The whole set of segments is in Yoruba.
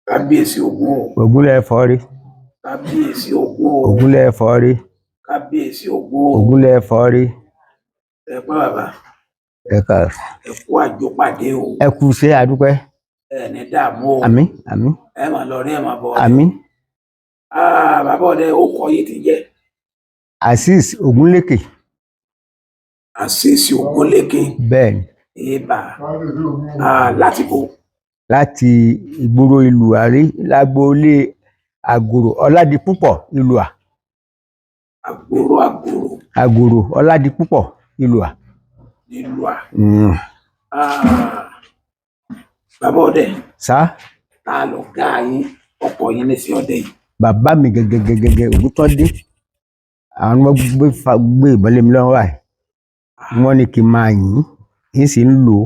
kábíyèsí Ògún o. Ògúnlẹ̀ fọ́rí. kábíyèsí Ògún o. Ògúnlẹ̀ fọ́rí. kábíyèsí Ògún o. Ògúnlẹ̀ fọ́rí. ẹ pẹ́ bàbá. ẹ kà. ẹ kú àjọpàdé o. ẹ kú ṣe àdúpẹ́. ẹ ní dààmú o. àmín àmín. ẹ máa lọ rí ẹ máa bọ̀. àmín. bàbá ọdẹ ó kọ yìí ti jẹ. Azeez Ògúnlékè. Azeez Ògúnlékè. bẹ́ẹ̀ni. èèbà láti bò. láti ìgboro Ìlúàrí lágboolé Àgòrò Ọládipúpọ̀ Ìlúà. Àgòrò Ọládipúpọ̀ Ìlúà. Bàbá ọdẹ. Sá. ta ló ga yín ọkọ yín ní sí ọdẹ yìí. Bàbá mi gẹgẹgẹgẹ Ògúntọ́dé àwọn ọmọ gbé ìbọn lé mi lọ́wọ́ báyìí wọ́n ní kí n máa yìn sì ń lò ó.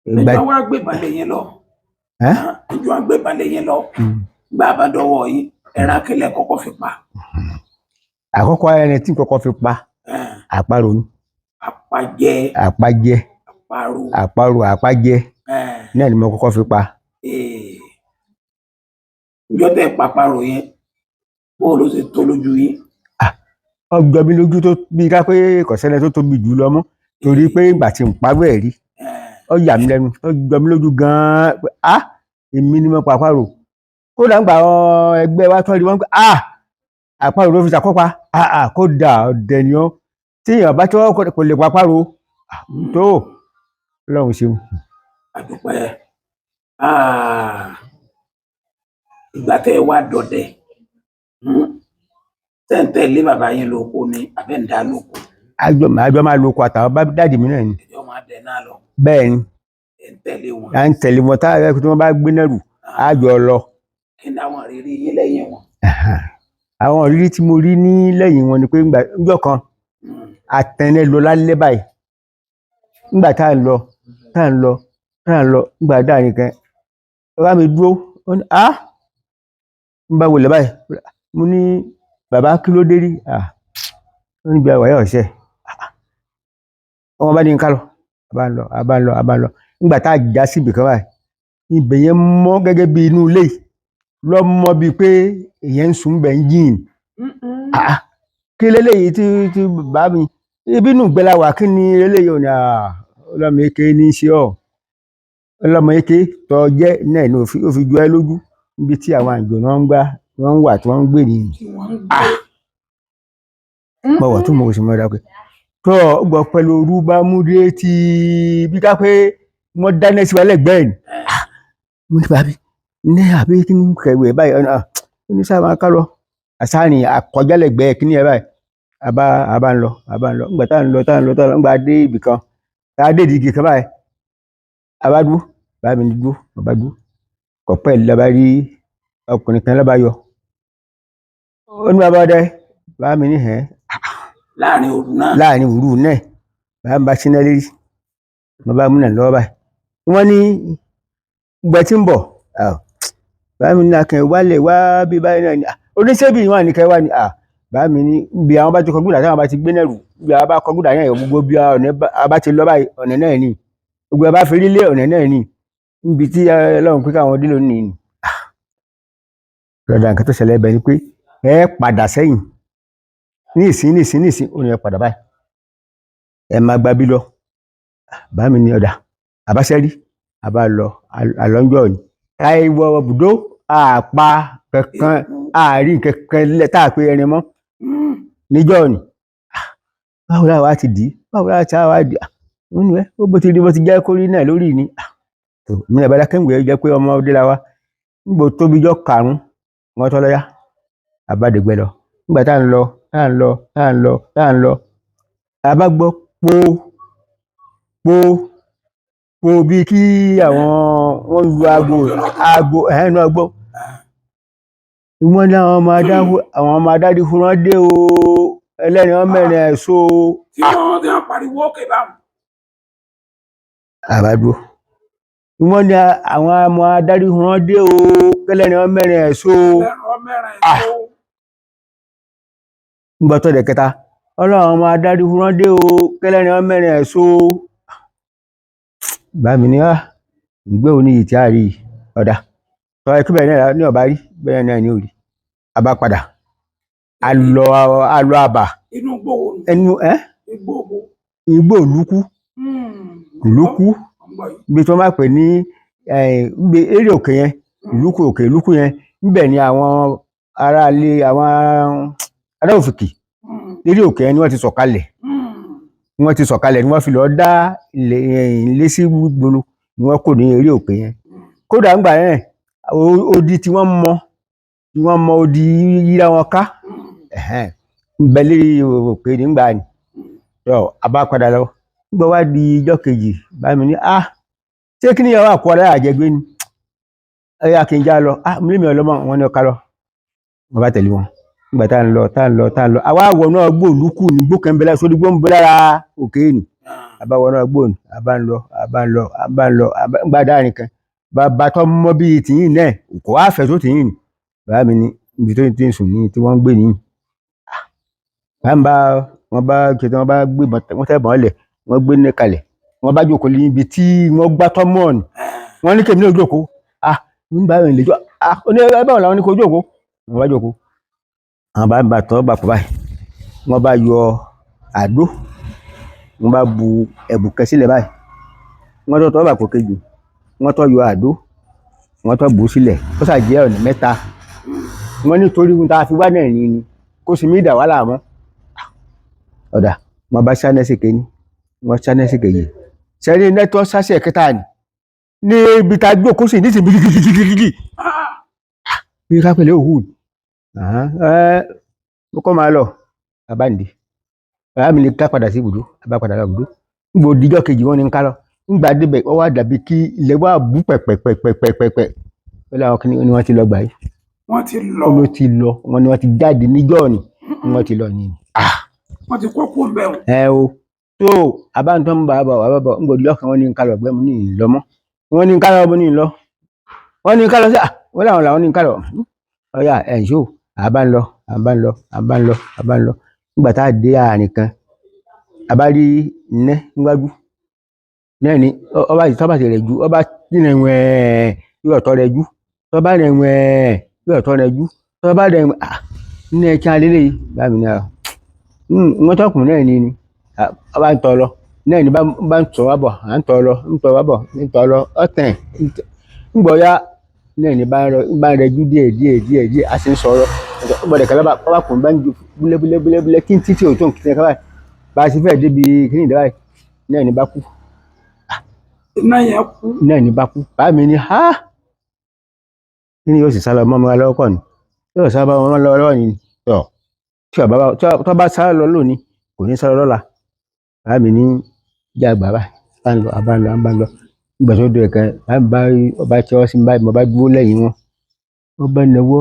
ìjọ wa gbé balẹ̀ yẹn lọ. ìjọ wa gbé balẹ̀ yẹn lọ. gbà bá dọ́wọ́ yín ẹran kílẹ̀ kọ́kọ́ fi pa. àkọ́kọ́ ẹran tí kọ́kọ́ fi pa àparò ni. àpajẹ. àparò náà ni mo kọ́kọ́ fi pa. ìjọ tẹ pàparò yẹn bó ló ṣe tó lójú yín. ọgbọ́n mi lójú tó bí ká pé kọ̀sẹ́lẹ̀ tó tóbi jù lọ mọ́ torí pé ìgbà tí n parọ́ ẹ̀ rí ó yà mí lẹ́nu ó jọ mí lójú gan-an pé èmi ni mo pa àparò kódà ń gbà ẹgbẹ́ wa tán rí wọn pé àparò ló fi ṣàkópa kódà ọ̀dẹ̀ ni ó tí èèyàn bá tó kò lè pa àparò tó Ọlọ́run ṣeun. àdúpẹ́ ìgbà tẹ́ ẹ wá dọdẹ tẹ́ǹtẹ́lé bàbá yín lóko ni àbẹ́ǹdá lóko. àjọ máa lóko àtàwọn bá dáàdì mi náà ni. ìjọ máa dẹ náà lọ. bẹ́ẹ̀ ni. ẹ̀ ń tẹ̀lé wọn. à ń tẹ̀lé wọn tá a tí wọ́n bá gbé náà rù àjọ lọ. kí ni àwọn ìrírí yín lẹ́yìn wọn. àwọn ìrírí tí mo rí ní lẹ́yìn wọn ni pé ńjọ́ kan àtẹnẹ lọ lálẹ́ báyìí nígbà tá à ń lọ nígbà dáa nìkan bàbá mi dúró ó ní ń bá wọlé báyìí mo ní bàbá kí ló dé rí ó ní bí àwàyà ọ̀sẹ̀ ọmọ bá ní ká lọ a bá ń lọ nígbà tá a já síbi kan báyìí ibẹ̀ yẹn mọ́ gẹ́gẹ́ bí inú ilé lọ mọ́ bíi pé èyàn ń sùn bẹ̀ ń yìn kí leléyìí tí bàbá mi ibi inú gbẹ́lá wà kí ni eléyìí ò ní ọlọ́mọ eke ní í ṣe ọ́ ọlọ́mọ eke tọ́ jẹ́ náà ní ó fi jọ ẹ́ lójú níbi tí àwọn àjò náà ń gbá wọ́n wà tí wọ́n ń gbé nìyí. mo wọ̀ tún mo sì mọ̀ ẹ́ dápẹ́ tó gbọ́ pẹ̀lú orú bá mú dé tí bí ká pé wọ́n dáná sí wa lẹ́gbẹ̀ẹ́ ni mo ní bàbí ní àbí kí ni kẹ̀wé báyìí ọ̀nà ní sábà ká lọ àsáàrin àkọjálẹ̀gbẹ́ kí ni ẹ báyìí àbá ń lọ nígbà tá à ń lọ nígbà dé ibì kan tá a dé ìdíje kan báyìí àbá dúró bàbá mi ní dúró bàbá dúró kọ̀pẹ́ lọ́ba rí ọkùnrin kan lọ́ba yọ ó ní bàbá ọdẹ bàbá mi ní láàrin òru náà bàbá mi bá síná lérí bàbá mi náà lọ́wọ́ báyìí wọ́n ní gbẹ tí ń bọ̀ bàbá mi ní akẹ́ wálẹ̀ wá bí báyìí náà ni oníṣẹ́bí wọn ní kẹ́ wá ní bàbá mi ní bí àwọn bá ti kọgúdà táwọn bá ti gbé náà rù bí àwọn bá kọgúdà náà gbogbo bí a bá ti lọ báyìí ọ̀nà náà ni gbogbo bá fi rí lé ọ̀nà náà ni níbi tí Ọlọ́run pé káwọn dé lónìí ni lọ́dà nǹkan tó ṣẹlẹ̀ bẹ́ẹ̀ ni pé ẹ padà sẹ́yìn ní ìsín ó ní ẹ padà báyìí ẹ máa gba bí lọ bàbá mi ní ọ̀dà àbáṣẹ́rí àbá lọ àlọ́njọ́ ni àìwọ̀ bùdó àpá kankan àárín kankan tá a pé ẹni mọ́ níjọ́ ni báwo láwa ti dì í báwo láwa ti wá dì í ní ẹ ó bó ti rí bó ti jẹ́ kórí náà lórí ni mi ò bá dákẹ́ ìwé jẹ́ pé ọmọ ọdẹ la wá nígbò tóbi jọ karùn-ún wọn tọ́ lọ́yà àbádẹ́gbẹ́ lọ nígbà tá à ń lọ àbá gbọ́ po bíi kí àwọn wọn lu aago ẹnu ọgbọ wọn ní àwọn ọmọ adádi fúnra dé o ẹlẹ́ni wọn mẹ́rin ẹ̀ṣọ́ tí wọ́n pariwo òkè báwọn. àbádúró wọn ní àwọn ọmọ adádi fúnra dé o ẹlẹ́ni wọn mẹ́rin ẹ̀ṣọ́ nígbà tó dẹ̀ kẹta ọlọ́run ọmọ adádi fúnra dé o ẹlẹ́ni wọn mẹ́rin ẹ̀ṣọ́ bá mi ní ìgbé òní yìí tí a rí ọ̀dà tọ́ ẹ kí bẹ́ẹ̀ náà ní ọba rí bẹ́ẹ̀ náà ní òrí a bá padà a lọ àbà inú gbòòwò ẹnu igbó ìlúkú bí tí wọ́n bá pè ní eré òkè yẹn ìlúkú yẹn níbẹ̀ ni àwọn aráalé àwọn ará Òfìkì eré òkè yẹn ni wọ́n ti sọ̀kalẹ̀ ni wọ́n fi lọ dá ilé sí gbolo ni wọ́n kò ní eré òkè yẹn kódà ńgbà yẹn odi tí wọ́n mọ odi yíra wọn ká ńbẹ lérí òkè nígbà ni a bá padà lọ nígbà wá di ijọ́ kejì bá mi ní ṣé kí ni ìyàwó àkọ́ ọ̀rẹ́ àjẹgbé ni ẹ̀yà kì í já lọ mílíọ̀nù ọlọ́mọ wọn ni ọ̀ka lọ wọn bá tẹ̀lé wọn nígbà tá à ń lọ àwa wọ̀ náà gbó olúkú ní gbó kẹ́ńbẹ́lá sórí gbó ń bẹ lára òkè ni àbá wọ̀ náà gbó ni àbá ń lọ nígbà dáàrin kan bàbá tó mọ bíi tìyín náà kò wá fẹ́ tó tìyín ni bàbá mi ní ibi tó ti ń sùn ní tí wọ́n ń gbé nìyí wọ́n bá gbé wọ́n tẹ́ bọ́n lẹ̀ wọ́n gbé ní kalẹ̀ wọ́n bá jókòó ní ibi tí wọ́n gbá tọ́mọ̀ ni wọ́n ní kèmí náà jókòó ń bá rìn lè jọ oní ẹgbẹ́ báwọn làwọn ní kó jókòó wọ́n bá jókòó àwọn bá ń bá tọ́ bàpọ̀ báyìí wọ́n bá yọ àdó wọ́n bá bu ẹ̀bù kan sílẹ̀ báyìí wọ́n tọ́ bàpọ̀ kejì wọ́n tọ́ yọ àdó wọ́n tọ́ bù ú sílẹ̀ ó ṣàjẹ́ ọ̀nà mẹ́ta wọ́n nítorí ohun tá a fi wá náà ni kó sì mí dà wá láàmú ọ̀dà wọ́n bá ṣánẹ́sì kéní wọ́n ṣánẹ́sì kejì sẹ́ni nẹ́tọ́ ṣáṣẹ́ kẹta ni ní ibi tá a gbó kó sì ní ìsìn gidigidi bí ká pẹ̀lẹ́ òwú ó kọ́ máa lọ àbáǹdì bàbá mi lè ká padà sí ibùdó àbá padà lọ ibùdó nígbà òdìjọ́ kejì wọ́n ní ń ká lọ nígbà débẹ̀ wọ́n wá dàbí kí ilẹ̀ wá bú pẹ̀pẹ̀pẹ̀pẹ̀pẹ̀ ó láwọn kí ni wọ́n ti lọ gbà yìí wọ́n ti lọ wọ́n ni wọ́n ti jáde níjọ́ ni wọ́n ti lọ ni wọ́n ti kọ́kọ́ bẹ́ẹ̀ o tó àbáǹtọ́ ń bá bọ̀ nígbà òdìjọ́ kan wọ́n ní ń ká lọ gbẹ́mu ní ìlọ́mọ́ wọ́n ní ń ká lọ bó ní ìlọ́ wọ́n ní ń ká lọ sí wọ́n làwọn ní ń ká lọ ọ̀yà ẹ̀ṣọ́ àbá ń lọ nígbà tá a dé àárín kan àbá rí iná níwájú náà ni ọba tọ́ba ti rẹ̀ ju ọba nínú ẹ̀wẹ̀n yóò tọ́ rẹ̀ ju tọ́ba rẹ̀ wẹ̀n yóò tọ́ rẹ̀ ju tọ́ba rẹ̀ nínú ẹ̀kí alẹ́lẹ́ yìí bá mi ní wọ́n tọkùn náà ni ọba ń tọ́ lọ náà ni bá ń tọ́ wá bọ̀ à ń tọ́ lọ ń tọ́ lọ ọ̀tẹ̀ ńgbọ̀ya náà ni bá ń rẹ̀ ju díẹ̀ a sì ń sọ̀rọ̀ ọgbọ̀dẹ̀ kan ọba kùn bá ń ju búlẹ́búlẹ́ kí n títí òtún kìí ṣe kábàáyì bá a sì fẹ́ débi kí ni ìdáwáyì náà ni bá kú náà ni bá kú bá mi ní kí ni yóò sì sálọ mọ́ ọmọ lọ́wọ́ kọ́ ni yóò sálọ mọ́ ọmọ lọ́wọ́ ni tó bá sálọ lọ lónìí kò ní sálọ lọ́la bá mi ní ìjà àgbà báyìí a bá ń lọ nígbà tó dé ẹ̀ka bá ọba tí wọ́n sì ń báyìí mo bá dúró lẹ́yìn wọn wọ́n bá náwó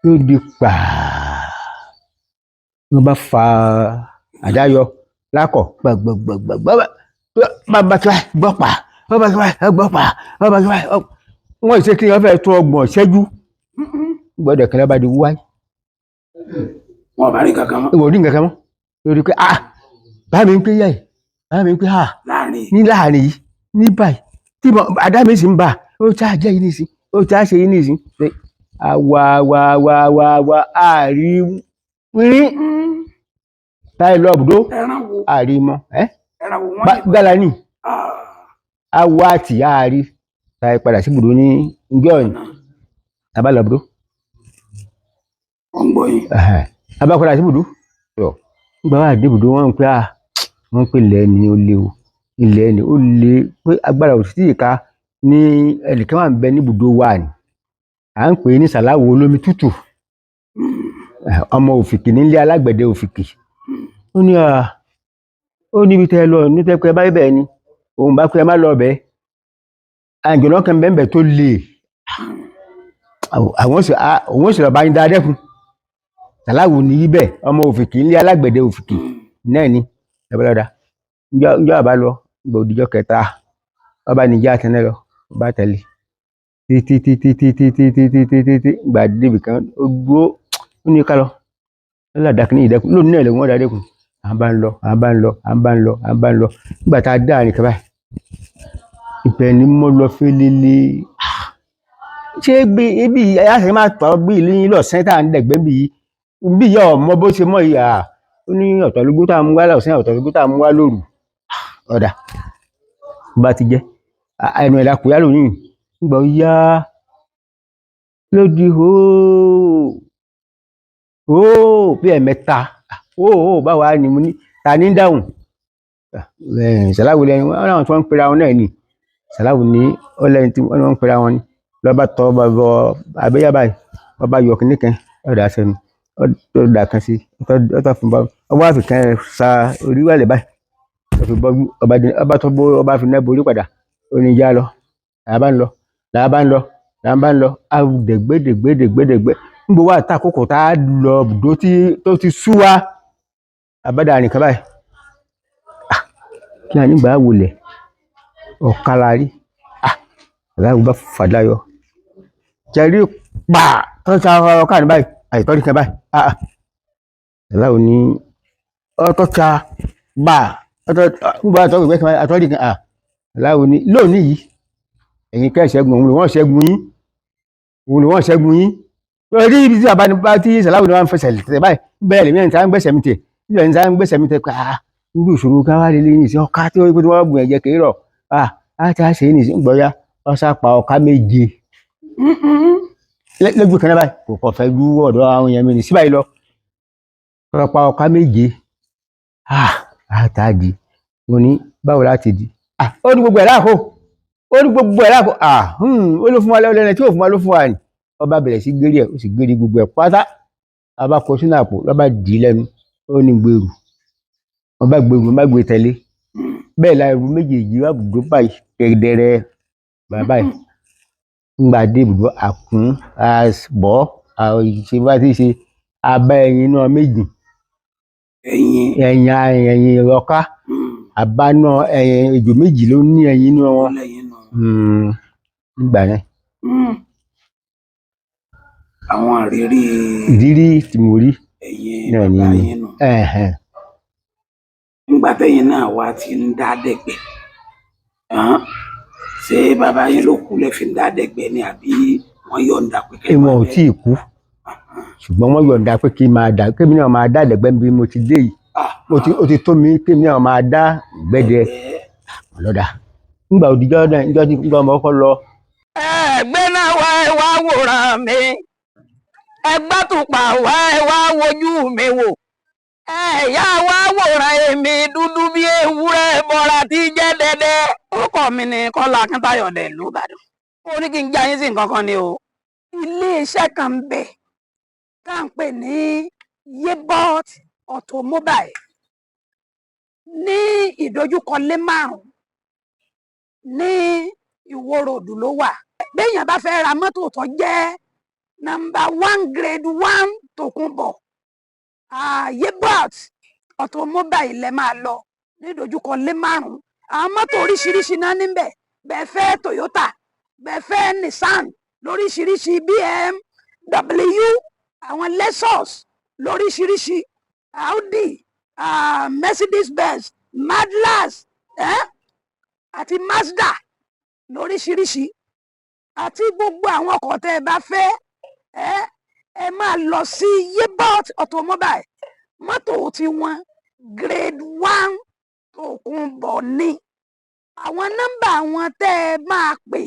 yóò di pàà wọ́n bá fa àdáyọ lákọ̀ gbàgbàgbàgbà bàbá tí wọ́n wọ́n ṣe kí wọ́n fẹ́ tó 30 ìṣẹ́jú gbọ́dọ̀ kẹlẹ́ bá di wáyé wọ́n bá rí kankan mọ́ ìwọ̀n rí nǹkan kan mọ́ lórí pé bá mi ń pé yá ẹ̀ bá mi ń pé ní láàrin yìí ní báyìí tí àdámi sì ń bà ó tá jẹ́ yìí nìsín ó tá ṣe yìí nìsín pé àwa àrí rí táyì lọ bùdó àrí mọ́ gálání àwa àti àrí táyì padà sí bùdó ní ìjọ yìí abálọ bùdó abá padà sí bùdó nígbà wà dé bùdó wọ́n ń pè ilẹ̀ ni ó le pé agbára òsì ìka ní ẹnìkan wà ń bẹ ní bùdó wà ní à ń pè ní sàláwò olómi tútù ọmọ Òfìkì nílé alágbẹ̀dẹ Òfìkì ó níbi tẹ́ lọ ní tẹ́ pé báyìí bẹ́ẹ̀ ni òun bá pé ẹ má lọ bẹ́ẹ̀ àjọ̀nà kan bẹ́ẹ̀ tó le àwọn sì lọ bá yín dáadẹ́kun sàláwò ní yí bẹ́ẹ̀ ọmọ Òfìkì nílé alágbẹ̀dẹ Òfìkì náà ni ẹ̀bọ́lọ́dà njọ́ àbá lọ gbọ́ òdìjọ́ kẹta ọba nìjà àtẹnẹ lọ ọba tẹ̀lé títí gbà débi kan ó dúró ó ní ká lọ lọ́dà kí ní ìdẹ́kun lónìí náà lẹ́wọ̀n dádẹ́kun à ń bá ń lọ nígbà tá a dá àrìn kaba ìpẹ́ ni mo lọ fẹ́lẹ́lẹ́ ṣé ibi àṣẹ máa tọ́ bí ìlú yín lọ sẹ́ńtà ń dẹ̀gbẹ́ bí yọ ọmọ bó ṣe mọ̀ ìyá ó ní ọ̀tọ̀ lógún tá a mú wá lọ́sẹ̀ ọ̀tọ̀ lógún tá a mú wá lóru ọ̀dà bá ti jẹ́ ẹnu ẹ̀dá kò yá lóyún nígbà ó yá lódì hóó bí ẹ̀mẹ́ta hóó báwa ni mo ní ta ní dáhùn Sàláwù lẹ́yìn wọn láwọn tí wọ́n ń pera wọn náà ni Sàláwù ní ọlẹ́yìn tí wọ́n ń pera wọn ni lọ́ba tọ́ bọ̀ abẹ́yá báyìí ọba yọ kínní kan ọ̀dà sẹ́nu ọ̀dà kan sí ọ̀tọ̀ fún bá ọba àfikàn sa orí wàlẹ̀ báyìí ọba fi náà borí padà ó ní já lọ làbá ń lọ àdègbèdègbèdègbèdègbè níbo wà tá àkókò tá a lọ bùdó tó ti sú wa àbádà nìkan báyìí kí a nígbà wọlé ọ̀kàlárí aláwọ̀ bá fàdáyọ jẹ́rí pa tó ń sa ọkà ní báyìí àìtọ́ nìkan báyìí aláwọ̀ ní ọtọ́ ta bá nígbà àtọ́ ìgbẹ́ kan àtọ́ nìkan aláwọ̀ ní lónìí yìí ẹ̀yin kẹ́ ṣẹ́gun òun lè wọ́n ṣẹ́gun yín lórí ibi tí àbánibá tí Sàláwù ní wọ́n fẹsẹ̀ tẹ̀ báyìí bẹ́ẹ̀ lèmi ẹ̀ ń ta ń gbẹ̀sẹ̀ mi tẹ̀ nígbà ń ta ń gbẹ̀sẹ̀ mi tẹ̀ pé níbi ìṣòro ká wá lélẹ́yìn ìsìn ọ̀ká tí wọ́n gbìn ẹ̀jẹ̀ kì í rọ̀ á ti á ṣe é nìsín gbọ́yá ọ̀sà pa ọ̀ká méje lẹ́gbẹ̀ẹ́ kan náà báyìí kò kọ̀ fẹ́ ju ọ̀dọ̀ àwọn èèyàn mi ní síbáyìí lọ ọ̀rọ̀ pa ọ̀ká méje àtàdì mo ní báwo láti di ó ní gbogbo ẹ̀ láàkó ó ló fún wa lẹ́nu tí ò fún wa ló fún wa ni ọba bẹ̀rẹ̀ sí gérí ẹ̀ ó sì gérí gbogbo ẹ̀ pátá ọba kọ sínú àpò lọ́ba dì í lẹ́nu ó ní gbèrú wọn bá gbèrú wọn bá gbé tẹ̀lé bẹ́ẹ̀ la ẹrù méjèèjì wà bùdó báyìí kẹdẹrẹ bàbá yìí ńgbà dé ibùdó àkún àbọ̀ àìṣe bá ti ṣe abá ẹyin náà méjì ẹyin ọ̀ká àbá náà ẹyin ejò méjì ló ní ẹyin náà wọn nígbà yẹn. àwọn ìrírí tí mo rí náà ní nígbà tẹ́yìn náà wá ti ń dá dẹ̀gbẹ́ ṣé bàbá yín ló kú lẹ fi ń dá dẹ̀gbẹ́ ni àbí wọ́n yọ̀ǹda pé kẹ́ wọn ò tí ì kú ṣùgbọ́n wọ́n yọ̀ǹda pé kí n máa dá kémi náà máa dá dẹ̀gbẹ́ bí mo ti dé yìí ó ti tó mi kémi náà máa dá gbẹ́dẹ lọ́dà nígbà òdìjọ́ náà níjọ́ tí nígbà ọmọ ọkọ lọ. ẹgbẹ́ náà wá ẹ wá wòran mi ẹgbẹ́ tó pa wá ẹ wá wojú mi wò ẹ̀yà wá wòran èmi dúdú bí ewúrẹ́ bọ́ra tí jẹ́ dẹ́dẹ́ orúkọ mi ni Kọ́lá Akíntayọ̀ dẹ̀ ìlú Ìbàdàn ó ní kí n já yín sí nǹkan kan ni o iléeṣẹ́ kan ń bẹ tá à ń pè ní Yebot Automobile ní ìdojúkọ Lé-Márùn ní Ìwó Road ló wà béèyàn bá fẹ́ ra mọ́tò tó jẹ́ #1 grade 1 Tòkunbọ̀ Yebot Automobile lẹ máa lọ ní ìdojúkọ Lé-Márùn àwọn mọ́tò oríṣiríṣi náà níbẹ̀ bẹ́ẹ̀ fẹ́ Toyota bẹ́ẹ̀ fẹ́ Nissan lóríṣiríṣi BMW àwọn Lexus lóríṣiríṣi Audi Mercedes Benz Madlas àti Mazda lóríṣiríṣi àti gbogbo àwọn ọkọ̀ tẹ́ ẹ bá fẹ́ ẹ máa lọ sí Yebot Automobile mọ́tò tí wọ́n grade 1 Tòkunbọ̀ ní àwọn nọ́mbà wọn tẹ́ ẹ máa pè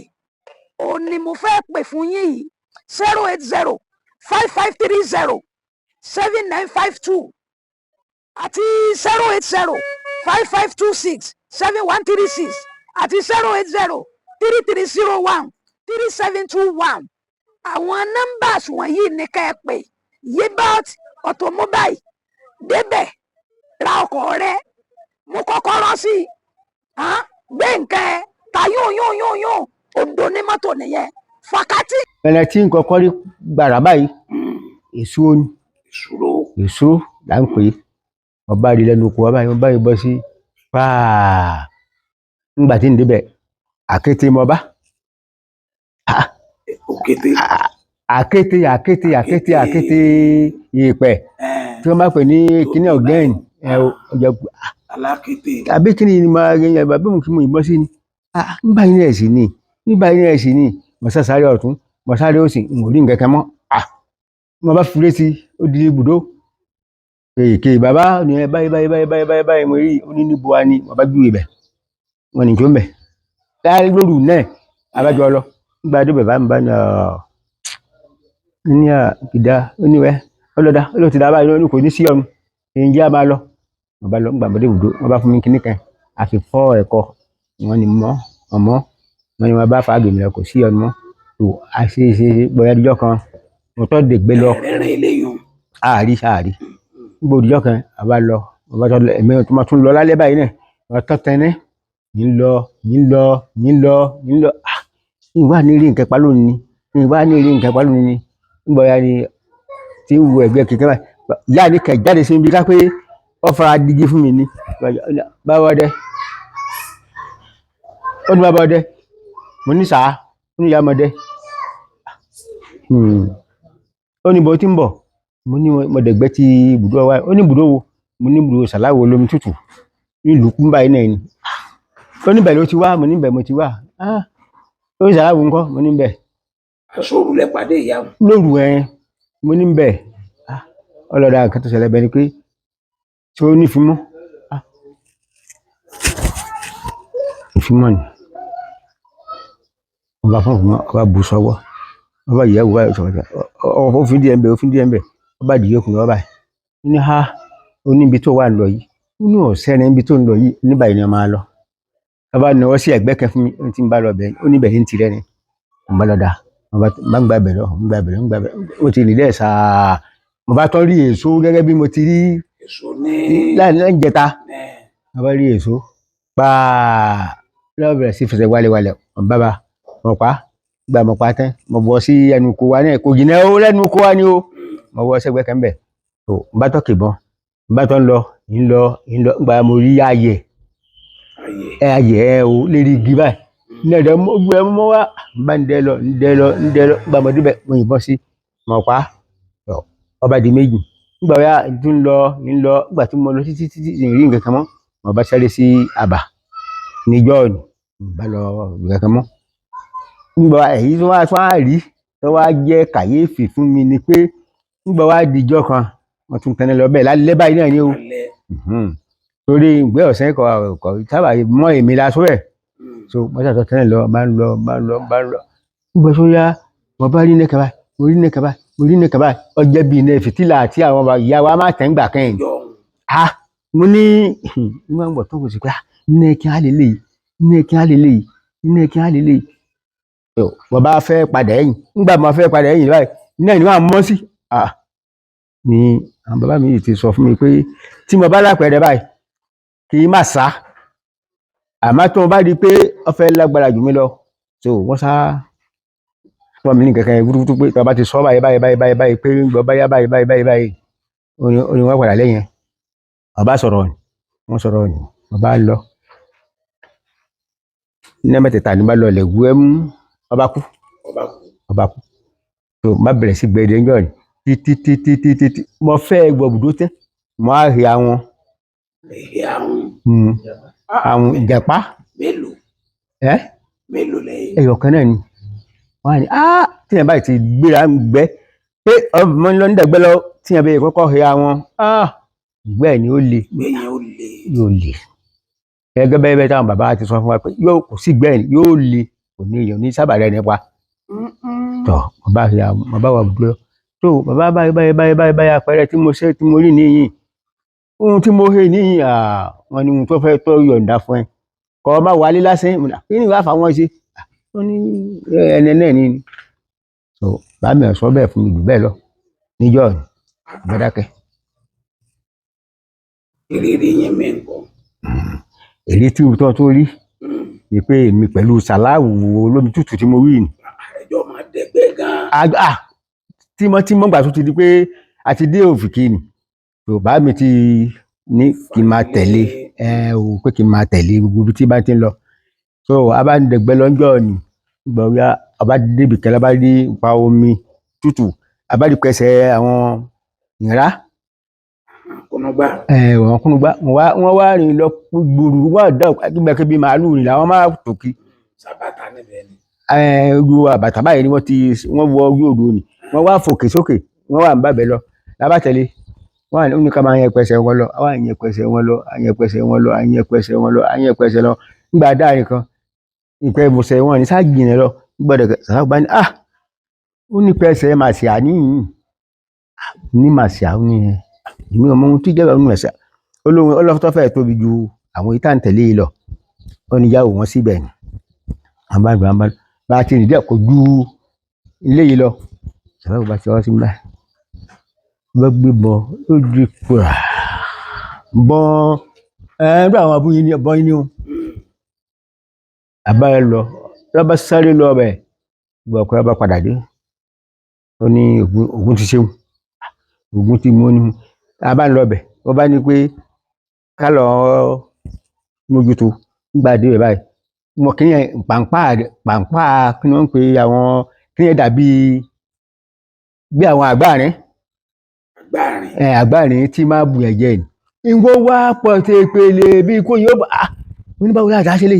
ó ní mo fẹ́ pè fún yín yìí 080 5530 7952 àti 080 5526 7136 àti 080 3301 3721 àwọn nọ́mbà wọ̀nyí ní ká ẹ pè Yebot Automobile débẹ̀ ra ọkọ̀ rẹ mú kọ́kọ́rọ́ sí gbé nǹkan ẹ ta yún òǹdó ní mọ́tò nìyẹn fàkátì. ẹnlẹ tí nǹkan kọ́ rí gbàrà báyìí èso là ń pè é ọba rí lẹ́nu oko ọba yìí báyìí bọ́ sí pàà ńgbà tí ń débẹ̀ àkété mọba àkété ìpẹ tí wọ́n bá pè ní kíní ọgẹn àbí kíní ni máa yẹn bàbá mi kí mo yìnbọn sí ni nígbà yín ẹ̀ sì ni mọ̀sásáré ọ̀tún mo sáré ó sì ń rí nǹkan kan mọ́ mo bá fúré sí ó di ibùdó kéèké bàbá ni ẹ báyìí mo rí ó ní níbo wa ni mo bá gbé ibẹ̀ wọn ní tó ń bẹ̀ láàrí lóru náà abájọ lọ nígbà tó bàbá mi bá ní ìdá oníwẹ̀ ọlọ́dà ó ló ti dá báyìí kò ní sí ọ̀run èyí jẹ́ àbá lọ mo bá lọ nígbà mo dé ibùdó wọn bá fún mi kíní kan àfi fọ́ ẹ̀kọ́ wọn ni ọmọ wọn ni wọn bá fa àgbèmí lọ kò sí ọ̀run mọ́ tó àṣeṣe bóyá ọjọ́ kan mo tọ́ dègbé lọ àárí nígbà òdìjọ́ kan àbá lọ ọba tó lọ ẹ̀mí tó máa tún lọ lálẹ́ báyìí náà ọba tó tẹ́lẹ̀ yín lọ ìwà ní rí nǹkan pa lónìí ni nígbà ya ni tí ń wo ẹgbẹ́ kékeré báyìí ìyá ní kẹ̀ jáde sí ibi ká pé ó fara dígí fún mi ní báwọ̀ dẹ ó ní báwọ̀ dẹ mo ní sàá ó ní ìyá ọmọdé ó ní bó tí ń bọ̀ mo ní mọ̀dẹ̀gbẹ́ ti ibùdó wa ó ní ibùdó wo mo ní ibùdó sàláwò olómi tútù nílùú kúmbà yìí náà ni ó níbẹ̀ ló ti wá mo níbẹ̀ mo ti wá ó ní sàláwò ńkọ́ mo níbẹ̀ aṣọ́rù lẹ pàdé ìyá wọn. lóru mo níbẹ̀ ọlọ́dà nǹkan tó ṣẹlẹ̀ bẹ́ẹ̀ ni pé tí ó ní fímọ́ ìfímọ́ ni ọba fún ìfímọ́ ọba bù sọ́wọ́ ọba ìyàwó báyìí sọ̀rọ̀ òfin díẹ̀ ń bẹ̀ ọba dìde okùnrin ọba ní ó ní ibi tó wà ń lọ yìí ó ní ọ̀sẹ̀ ní ibi tó ń lọ yìí nígbà yìí ni wọ́n máa lọ ọba náwó sí ẹ̀gbẹ́ kan fún mi ó ti ń bá lọ bẹ̀ ó níbẹ̀ ní tirẹ̀ ni ọba lọ́dà ọba bá ń gbàbẹ̀ lọ ó ti rìn lẹ́ẹ̀ sáà mo bá tọ́ rí èso gẹ́gẹ́ bí mo ti rí láì jẹta mo bá rí èso lọ́wọ́ bẹ̀rẹ̀ sí fẹsẹ̀ wálewàlẹ̀ bàbá mọ̀pá gba mọ̀pá tán mo bọ́ sí ẹnu oko wa náà kò jìnnà ó lẹ́nu oko wa ni ó mo bọ́ sẹ́gbẹ́ kan bẹ̀ tó n bá tọ́ kìbọn n bá tọ́ ń lọ gba mo rí ayẹ̀ o lérí igi báyìí ní ẹ̀dẹ̀ gbé mọ́ wá n bá ń dẹ́ lọ gba mo débẹ̀ mo yìnbọn sí mọ̀pá ọba di méjì nígbà wíyá tún lọ nígbà tí mo lọ títí ìrìn nǹkan kan mọ́ mo bá sáré sí àbà níjọ́ ni mo bá lọ nǹkan kan mọ́ nígbà èyí tó wá rí tó wá jẹ́ kàyéfì fún mi ni pé nígbà wá dijọ́ kan wọ́n tún tẹ́lẹ̀ lọ bẹ́ẹ̀ lálẹ́ báyìí náà ni o torí ìgbé ọ̀sẹ̀ kọ̀ sábà mọ́ èmi lásán ẹ̀ so wọ́n ṣàtọ̀ tẹ́lẹ̀ lọ bá ń lọ nígbà tó yá mo bá rí nẹ́kàbá mo rí nìkan báyìí ọjọ́ bíi ilé fìtílà àti àwọn ìyá wa máa tẹ̀ ń gbà kẹ́yìn mo ní ìwọ̀n ń bọ̀ tó kò sí pé nínú ẹ̀kí á lè léyìí mo bá fẹ́ padà ẹ̀yìn nígbà mo fẹ́ padà ẹ̀yìn báyìí náà ni wọ́n mọ́ sí ni àwọn bàbá mi ti sọ fún mi pé tí mo bá lápẹ̀rẹ̀ báyìí kì í má sá àmọ́ tó mo bá di pé ó fẹ́ lágbára jù mí lọ so wọ́n sá wọ́n mi ní kankan yẹn gúrúgúrú pé tọba ti sọ báyìí pé ń gbọ́ báyá báyìí ó ní wọ́n padà lẹ́yìn ọba sọ̀rọ̀ ni wọ́n sọ̀rọ̀ ni ọba lọ ní mẹ́tẹ̀ẹ̀ta ní bá lọ lẹ̀ wú ẹmú ọba kú tó má bẹ̀rẹ̀ sí gbẹ̀dẹ̀ ńjọ́ ni títí mo fẹ́ gbọ́ bùdó tẹ́ mo á rí àwọn ìjàpá ẹyọ kan náà ni wọ́n á ní tí yẹn báyìí ti gbéra ń gbẹ́ pé ọmọ ńlọ ń dẹ̀gbẹ́ lọ tí yẹn bẹ́ẹ̀ kọ́kọ́ rí àwọn ìgbẹ́ ẹ̀ ni ó le yóò le gẹ́gẹ́ bẹ́ẹ̀ táwọn bàbá ti sọ fún wa pé yóò kò sí ìgbẹ́ ẹ̀ yóò le kò ní èèyàn ní sábà rẹ̀ nípa tọ̀ bàbá rí àwọn bàbá wa dúró tó bàbá báyìí àpẹẹrẹ tí mo ṣe tí mo rí níyìn ohun tí mo rí níyìn wọn ni ohun tó fẹ́ tó yọ̀ǹda fún ẹ kọ́ ọ má wálé lásán kí ni wàá fà wọ́n ṣe wọ́n ní ẹni náà ní so bá mi sọ bẹ́ẹ̀ fún mi jù bẹ́ẹ̀ lọ níjọ́ gbẹdákẹ́. ìrírí yẹn mẹ́ǹkọ́. èrí tí o tọ́ tó rí ni pé èmi pẹ̀lú sàláwù olómi tútù tí mo wí ni. ẹjọ́ máa dẹ̀gbẹ́ gan-an. tímọ́ gbà tó ti di pé a ti dé òfìkì ni so bá mi ti ní kí n máa tẹ̀lé pé kí n máa tẹ̀lé gbogbo ibi tí bá ti ń lọ so abánidẹ̀gbẹ́ lọ́jọ́ ni gbọ̀ngà abádébì kẹlẹ́ bá rí pa omi tútù abádìpẹ́sẹ̀ àwọn ìrá kúnúgbá wọ́n wá rìn lọ gbòòrò wọ́n dá gbẹ́kẹ́ bí màálù rìn làwọn máa tòkí sábàtà níbẹ̀ ni ojú àbàtà báyìí ni wọ́n wọ ojú odò ni wọ́n wá fòkè sókè wọ́n wà ń bàbẹ̀ lọ lábàtẹ̀lé wọ́n ní ká máa yẹn pẹ̀sẹ̀ wọn lọ àwọn àyẹn pẹ̀sẹ̀ wọn lọ àyẹn pẹ̀sẹ̀ wọn lọ àyẹn pẹ̀sẹ̀ wọn lọ àyẹn pẹ̀sẹ̀ lọ nígbà dáa nìkan ìpẹ́ ìbùsẹ̀ wọn ní sáà jìnnà lọ gbọ́dọ̀ sàrà bá ní ó ní pẹ̀sẹ̀ màsíà níyìn ní màsíà ó ní èmi ọmọ ohun tí jẹ́bẹ̀ ọ̀nà ẹ̀sà olóhùn ọlọ́fọ́ fẹ́ tóbi ju àwọn ìta ń tẹ̀lé lọ ó ní yàwó wọn síbẹ̀ ni àbájọ bá ti rìn díẹ̀ kò ju ilé yìí lọ sàrà bá ti wọ́n sí mbà bá gbé bọ́ lójú kura bọ́ bí àwọn abúyí ní ọbọ̀ inú àbáyọ lọ lọ́ba sáré lọ bẹ̀ gbọ́ ọkọ̀ bá padà dé ó ní Ògún ti ṣeun Ògún ti mú ní abá ń lọ bẹ̀ wọ́n bá ní pé ká lọ mójútó nígbà dé bẹ̀ báyìí mo kí yẹn pàǹpá kí wọ́n ń pe àwọn kí yẹn dàbí bí àwọn àgbáàrin tí máa bù ẹ̀jẹ̀ ni ìwọ wá pọ̀ sí ìpele bí kò yóò bá mo ní báwo láti ṣe lè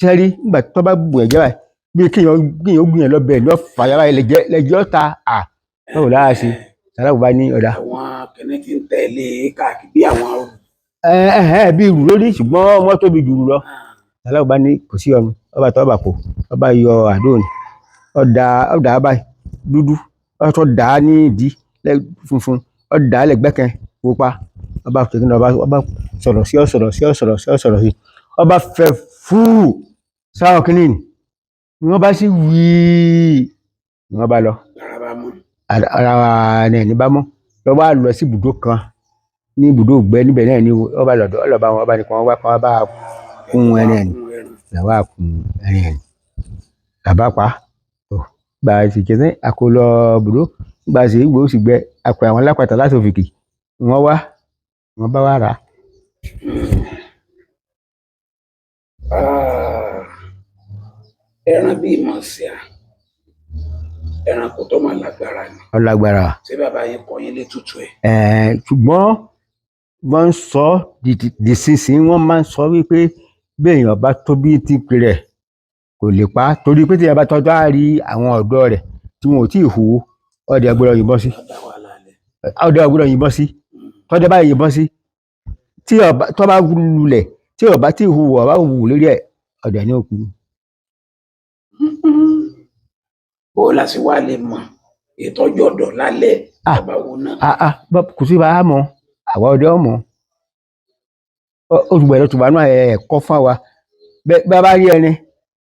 ṣẹ́rí nígbà tó bá bù ẹ̀jẹ̀ báyìí bí kíyàn gbìyàn lọ́bẹ̀ ní ọ̀fàyà báyìí lẹ́jọ́ ta báwo láti ṣe sàrà bá ní ọ̀dà. àwọn kìnìún ti ń tẹ̀lé káàkiri bí àwọn. bí ìrù lórí ṣùgbọ́n wọ́n tóbi jù lọ sàrà bá ní kò sí ọmọ ọba tó bà kó ọba yọ àdó ni ọ̀dà báyìí dúdú ọ̀tọ̀ dà á ní ìdí funfun ọ̀dà lẹ́gbẹ̀kẹ́ pupa ọba kìnìún ọba sọ̀rọ̀ sí ọba fẹ́ fúù sáwọn kìnìún ni wọ́n bá sì wí ni wọ́n bá lọ ara ẹni bá mọ́ lọ wá lọ sí ibùdó kan ní ibùdó ògbẹ́ níbẹ̀ náà ni wọ́n bá lọ́dọ̀ ọlọ́ba wọn ọba nìkan wọ́n bá kún ẹni làwọn àkùn ẹni làbá pa gbà sì kẹsẹ́ àkólọ ibùdó gbà sì gbò sì gbẹ àpẹ àwọn alápàtà láti òfìkì wọ́n bá wà rà. ẹran bíi màsíà ẹranko tó máa lágbára ni. ọlágbára. ṣé bàbá yẹn kọ yín létùtù ẹ. ṣùgbọ́n wọ́n ń sọ dìsinsìn wọ́n máa ń sọ wípé béèyàn bá tó bí ti pè rẹ̀ kò lè pa torí pé téèyàn bá tọ́jú á rí àwọn ọ̀dọ́ rẹ̀ tí wọn ò tí ì hù ọdẹ agbọ́dọ̀ yìnbọn sí. ọdẹ agbọ́dọ̀ yìnbọn sí tọ́jú bá yìnbọn sí tí tọ́ bá lulẹ̀ tí ọba tí ì hù ọba hù lórí ẹ̀ ọdẹ ní òkú. bó la sì wá lè mọ ìtọ́jú ọ̀dọ̀ lálẹ́ bàbá wo náà. kò sí bá a mọ àwa ọdẹ ọmọ olùgbà ẹ̀rọ tùbánú ẹ̀kọ́ fún wa bẹ́ẹ̀ bá rí ẹni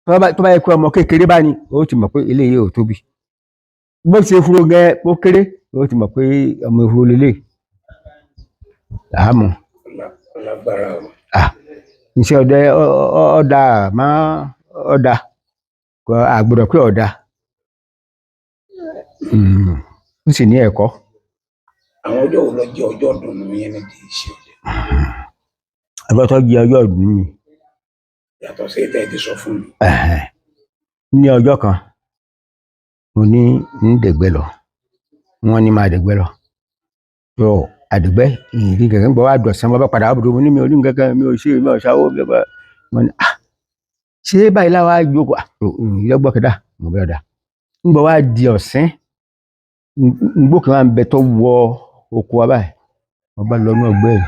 tó bá yẹ kó ọmọ kékeré bá ní o ti mọ̀ pé eléyìí ò tóbi bó ṣe fúro gẹ ó kéré o ti mọ̀ pé ọmọ ìfúro lélẹ̀ làámù. lágbára o. iṣẹ́ ọdẹ ọ̀dà àgbọ̀dọ̀ pé ọ̀dà ó sì ní ẹ̀kọ́. àwọn ọjọ́ wo lọ jẹ́ ọjọ́ ìdùnnú yẹn ní ti ṣe ọdẹ. ẹgbẹ́ tó jẹ́ ọjọ́ ìdùnnú mi. yàtọ̀ sí ìtẹ́ ti sọ fún mi. ní ọjọ́ kan mo ní dẹ̀gbẹ́ lọ wọ́n ní máa dẹ̀gbẹ́ lọ tó àdìgbẹ́ ìrìn gẹ́gẹ́ ń gbọ́ wá dọ̀sán bàbá padà àbúrò mo ní mi ò ní gẹ́gẹ́ mi ò ṣe mi ò ṣàwó gẹ́gẹ́ mo ní ṣé báyìí láwa jókòó ìrẹ́gbọ́ kẹta mo bẹ̀rẹ̀ dà ń gbọ́ wá di ọ̀sán gbókè máa ń bẹ tó wọ oko wa báyìí wọ́n bá lọ ní ọgbẹ́ yìí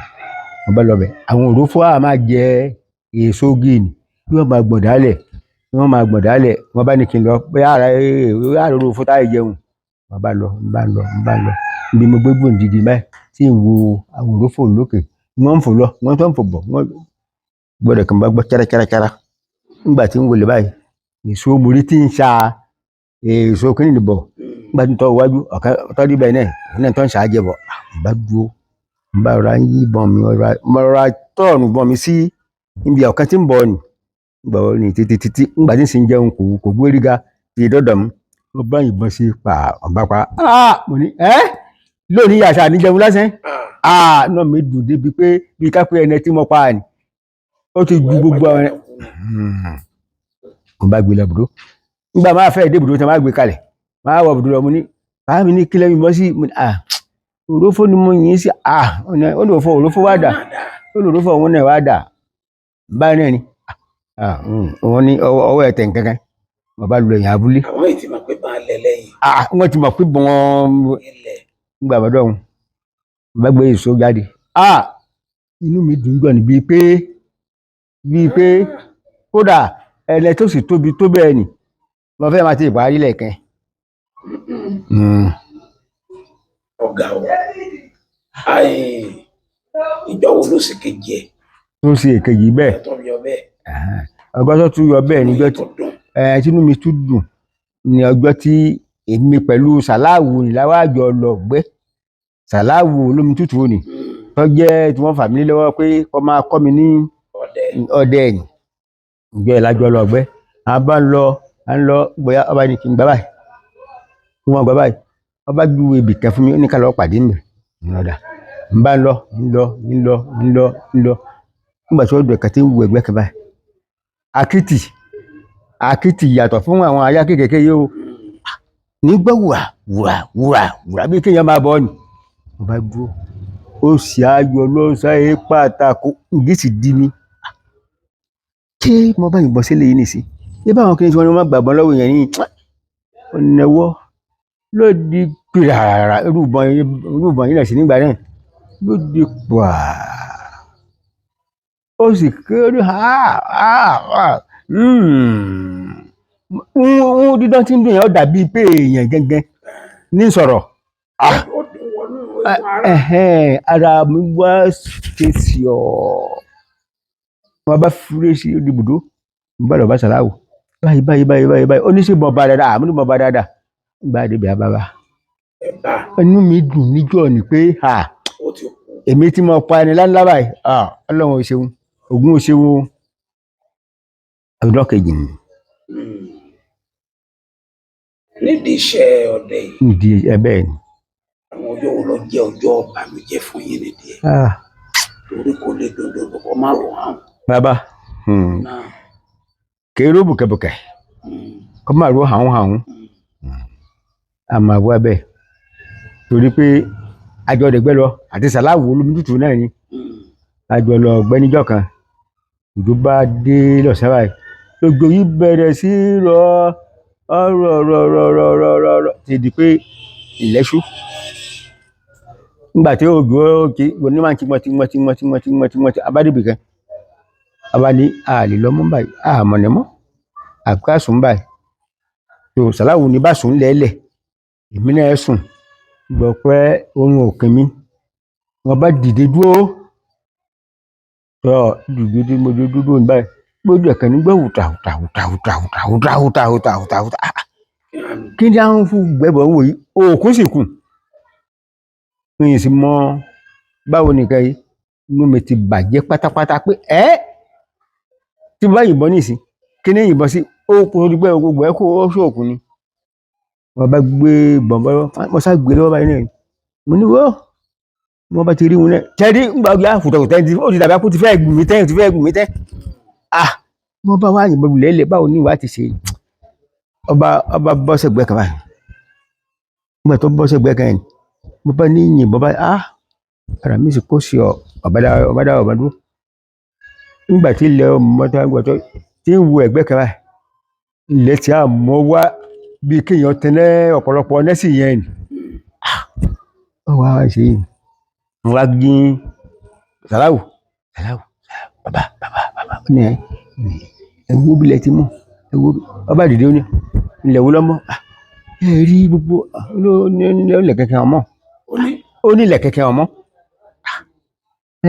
wọ́n bá lọ bẹ̀ àwọn òrófó á máa jẹ èso gíìnì bí wọ́n máa gbọ̀n dálẹ̀ wọ́n bá ní kí n lọ pé ààrẹ òrófó táyé jẹun wọ́n bá lọ bí mo gbé gbòǹ dídì báyìí tí ń wo àwọn òrófó lókè wọ́n ń fò lọ wọ́n tó ń fò bọ̀ wọ́n gbọ́dọ̀ kàn bá gbọ́ kíárákíárá nígbà tí ń wọlé báyìí èso mórí tí ń ṣa èso kí ni bọ̀ nígbà tí ń tọ́ iwájú ọ̀tọ́ níbẹ̀ náà ìpínlẹ̀ tó ń ṣàájẹ bọ̀ bá dúró bá ra ń yí bọ́n mi ra tọ́ọ̀nù bọ́n mi sí ibi ọ̀kan tí ń bọ̀ ni gbà wọ́n ní títí nígbà tí ń sin jẹun kò gbóríga ti dọ́dọ̀ mi ó bá yìnbọn sí ọ̀bá pa mo ní lónìí àṣà àníjẹun lásán náà mi dùn débi pé bí kápẹ́ ẹni tí mo pa ni ó ti ju gbogbo àwọn mo bá gbé lọ bùdó nígbà máa fẹ́ dé bùdó tí wọ́n máa gbé kalẹ̀ máa wọ bùdó lọ mo ní báà mi ní kílẹ̀ mi bọ́ sí òrófó ni mo yìn sí ó lò fọ òrófó wá dà ó lò òrófó òun náà wá dà báyìí náà ni wọ́n ní ọwọ́ ẹ̀tẹ̀ nkankan mo bá lọ ẹ̀yìn abúlé. àwọn èyí ti mọ̀ pé bá lẹ lẹ́yìn. Wọ́n ti mọ̀ pé bọ́n gbà bọ́dọ̀ ọ̀hún bá gbé èso jáde. Inú mi dùn jọ ní bíi pé kódà ẹlẹ tó sì tóbi tó bẹ́ẹ̀ ni mo fẹ́ máa ti ìparí lẹ́ẹ̀kan. ọ̀gá o ìjọ wo ló sì kejì ẹ̀. tó ṣe èkejì bẹ́ẹ̀ ọgbọ́n tó tún yọ bẹ́ẹ̀ níjọ́ tí inú mi tún dùn ní ọjọ́ tí èmi pẹ̀lú Sàláwù níláwájọ lọ gbẹ́ Sàláwù olómi tútù òní tó jẹ́ tí wọ́n fà mí lọ́wọ́ pé kó máa kọ́ mi ní ọdẹ ẹ̀yìn ìjọ ìlàjọ lọ gbẹ́ a bá ń lọ bóyá ọba ní kí n gbà báyìí kí wọ́n gbà báyìí ọba ju ibì kan fún mi ó ní ká lọ pàdé mi lọ́dà n bá ń lọ nígbà tí ó dùn ẹ̀ka tí ń wu ẹ̀gbẹ́ kan báyìí akitì yàtọ̀ fún àwọn aya kékeré yìí o nígbà wùrà bí kéèyàn máa bọ́ ni mo bá dúró ó sì ayọ̀ lọ́sàáyé pàtàkó ìdí sì di mi ṣé mo bá yìnbọn sílẹ̀ yìí nìsí bí báwọn kí ni wọ́n máa gbàgbọ́n lọ́wọ́ yẹn ní ọ̀nẹ́wọ́ ló di pìràrà irúbọn yìí náà sí nígbà náà ló di pà ó sì kéré dídán tí ń dùn yẹn ó dàbí pé èèyàn gẹ́gẹ́ ní sọ̀rọ̀ ara mi wá ṣe sí ọ wọn bá fúré sí ibùdó mo bá lọ bá Sàláwù báyìí ó ní sí mọ bá dáadáa àmúlò mọ bá dáadáa gba débi àbábá inú mi dùn níjọ́ ni pé èmi tí mo pa ẹni láńlá báyìí Ọlọ́run ò ṣeun Ògún ò ṣeun ọjọ́ kejì ni. nídìí iṣẹ́ ọdẹ yìí. nídìí ẹbẹ ni. àwọn ọjọ́ wo ló jẹ́ ọjọ́ ìbànújẹ́ fún yín nídìí ẹ̀. torí kò lè dòdò kọ́ máa rò hàn. bàbá kéré bùkẹ́bùkẹ́ kọ́ máa rò hàn àmọ́ àbúrò abẹ́ torí pé àjọ ọ̀dẹ̀gbẹ́ lọ àti Sàláwù olómi tútù náà ni àjọ lọ ọ̀gbẹ́ níjọ́ kan òjò bá dé lọ́sẹ̀ báyìí òjò yìí bẹ̀rẹ̀ sí rọ ti di pé ìlẹ́ṣú nígbà tí òjò òní máa ń tìmọ̀ abádìbì kan abáni àlè lọ́mọ́ báyìí àmọ̀nẹ́mọ́ àbúkà sùn báyìí tó Sàláwù ní bá sùn lẹ́lẹ̀ èmi náà sùn gbọ́ pé oorun òkè mi wọ́n bá dìde dúró dìde mo dúró ní báyìí gbójú ẹ̀kan nígbà wùtà kí ni àwọn fún gbẹ́bọ̀ wò yìí òkun sì kù mi sì mọ báwo nìkan yìí inú mi ti bàjẹ́ pátápátá pé tí bá yìnbọn nìsín kí ni yìnbọn sí ó kò rí pé gbogbo ẹ̀ kó ó ṣòkun ni wọ́n bá gbé bọ̀m̀bọ̀ wọ́n sá gbé lọ́wọ́ báyìí náà mo ní wọ́n bá ti rí wọn náà tẹ́rí gbàgbé fùtọ̀fùtọ̀ ó ti dàbí akú ti fẹ́ gùn mí tẹ́ wọ́n bá wá yìnbọn lẹ́lẹ̀ báwo ní ìwà ti ṣe ọba bọ́sẹ̀ gbẹ́ kan báyìí nígbà tó bọ́sẹ̀ gbẹ́ kan yẹn mo bá ní yìnbọn báyìí ara mi sì kó sí ọ̀bádá ọ̀bádú nígbà tí ilẹ̀ ọmọdé àgbàtọ́ tí ń wo ẹ̀gbẹ́ kan báyìí ilẹ̀ tí a mọ̀ wá bí kéèyàn tẹ́lẹ̀ ọ̀pọ̀lọpọ̀ nẹ́sì yẹn ni wá ṣe wọ́n wá gbin Sàláwù bàbá ní ẹwọ́ bílẹ̀ ti mú ọba dìde ó ní ilẹ̀ wo lọ́mọ́ rí gbogbo ilẹ̀ kẹ̀kẹ́ ọmọ ó ní ilẹ̀ kẹ̀kẹ́ ọmọ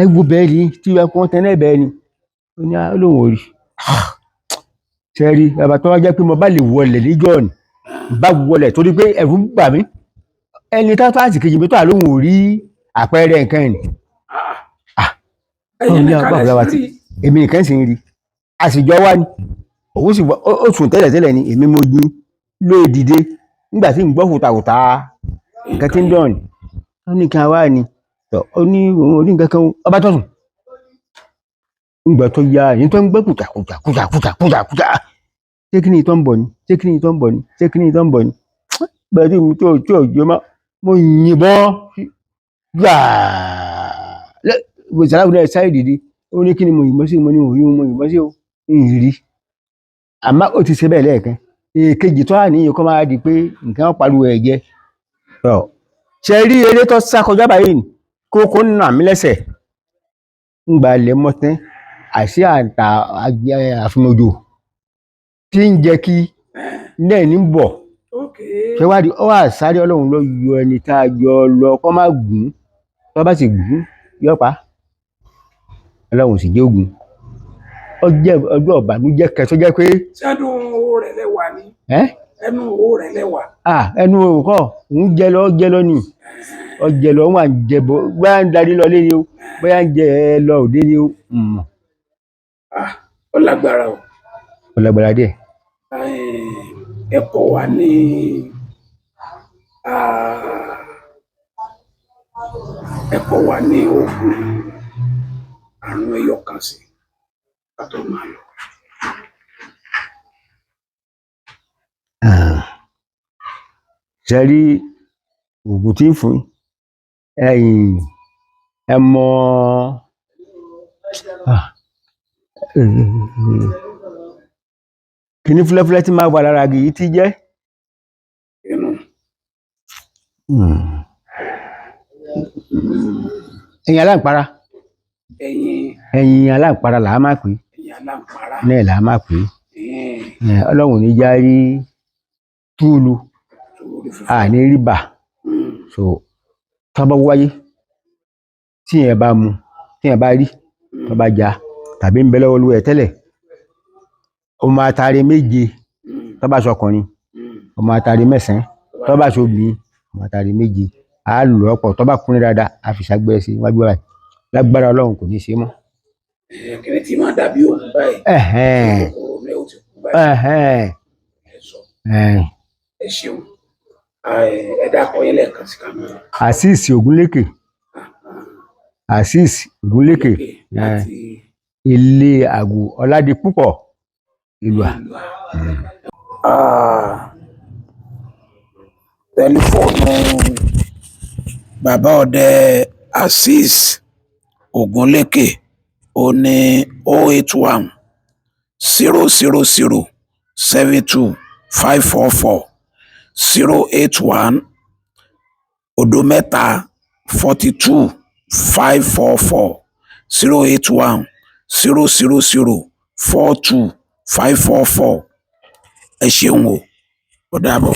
ẹgbò bẹ́ẹ̀ ni tí wọ́n tẹ́lẹ̀ bẹ́ẹ̀ ni ó ní olóhùn orí ṣẹ́rí bàbá tó wá jẹ́ pé mo bá lè wọlé níjọ́ ni bá wọlé torí pé ẹ̀rù ń bà mí ẹni tó àti kejì mi tó àlóhùn orí àpẹẹrẹ nǹkan ẹ̀ èmi nìkan sì ń rí àsìjọ wá ní òun sì ó sùn tẹ́lẹ̀ ni èmi mo jí lóò dìde nígbà tí ń gbọ́ fùtàfùtà nǹkan tí ń dán ni ó ní kí a wá ní ó ní òun orí nǹkan kan ọba tó sùn nígbà tó yá èyí tó ń gbẹ́ kùtà ṣé kí ni tó ń bọ̀ ni bẹ́ẹ̀ tí mo tó jọ mọ́ mo yìnbọn Sàláwù náà sáré dìde ó ní kí ni mo yìnbọn sí mo ní òun mo yìnbọn sí o ìrì àmọ́ ó ti ṣe bẹ́ẹ̀ lẹ́ẹ̀kan èkejì tó wà níyì kó máa di pé nǹkan wọn pariwo ẹ̀ jẹ ṣe rí eré tó sá kọjá báyìí ni kókó nà mí lẹ́sẹ̀ ń gba ilẹ̀ mọ́tẹ́ àṣì àǹtà àfimojò tí ń jẹ́ kí náà ní bọ̀ ṣé wá di ọ wà sáré ọlọ́run lọ yọ ẹni tá a yọ lọ kó má gùn tó bá sì gùn yọ pa ọlọ́run sì jẹ́ ogun ọjọ́ ìbànújẹ́ kẹsọ́ jẹ́ pé. sẹ́nu owó rẹ̀ lẹ́wà ni. ẹnu owó rẹ̀ lẹ́wà. ẹnu òkò ń jẹ lọ ni ọjẹ lọ wọn à ń jẹ bọ bóyá ń darí lọ lé ni o bóyá ń jẹ lọ òde ni o. ó lágbára o. ó lágbára díẹ̀. ẹ̀kọ́ wa ní oògùn àrùn ẹyọ kan sí ká tó máa lọ. ṣe rí oògùn tí ń fún ẹ mọ kíní fúlẹ́fúlẹ́ tí máa wà lára gèyí tí jẹ́ ẹ̀yìn aláǹpara ẹ̀yìn aláǹpara là á máa pè náà là á máa pè ọlọ́run ní já rí túùlù àní rí bà so tọ́bọ̀ wáyé tí yẹn bá mu tí yẹn bá rí tó bá já tàbí ń bẹ lọ́wọ́ olú ẹ̀ tẹ́lẹ̀ ọmọ atare méje tó bá sọkùnrin ọmọ atare mẹ́sàn-án tó bá sọbìnrin ọmọ atare méje á lò ọ̀pọ̀ tó bá kúnrin dáadáa á fi ṣàgbẹ́ sí wájú báyìí lágbára ọlọ́run kò ní ṣe mọ́. kí ni tí máa dàbí òun báyìí kòkòrò rẹ ó ti kú báyìí ẹ ṣeun ẹ dákọ yín lẹ́ẹ̀kan sí kàmú. Azeez Ogunléke Azeez Ogunléke ilé àgù Ọládipúpọ̀ ìlú à. tẹlifóònù bàbá ọdẹ Azeez Ogunléke ó ní 081 000 72 544 081 òdo-mẹ́ta 42 544 081 000 42 544 ẹ ṣeun o ó dàbọ̀.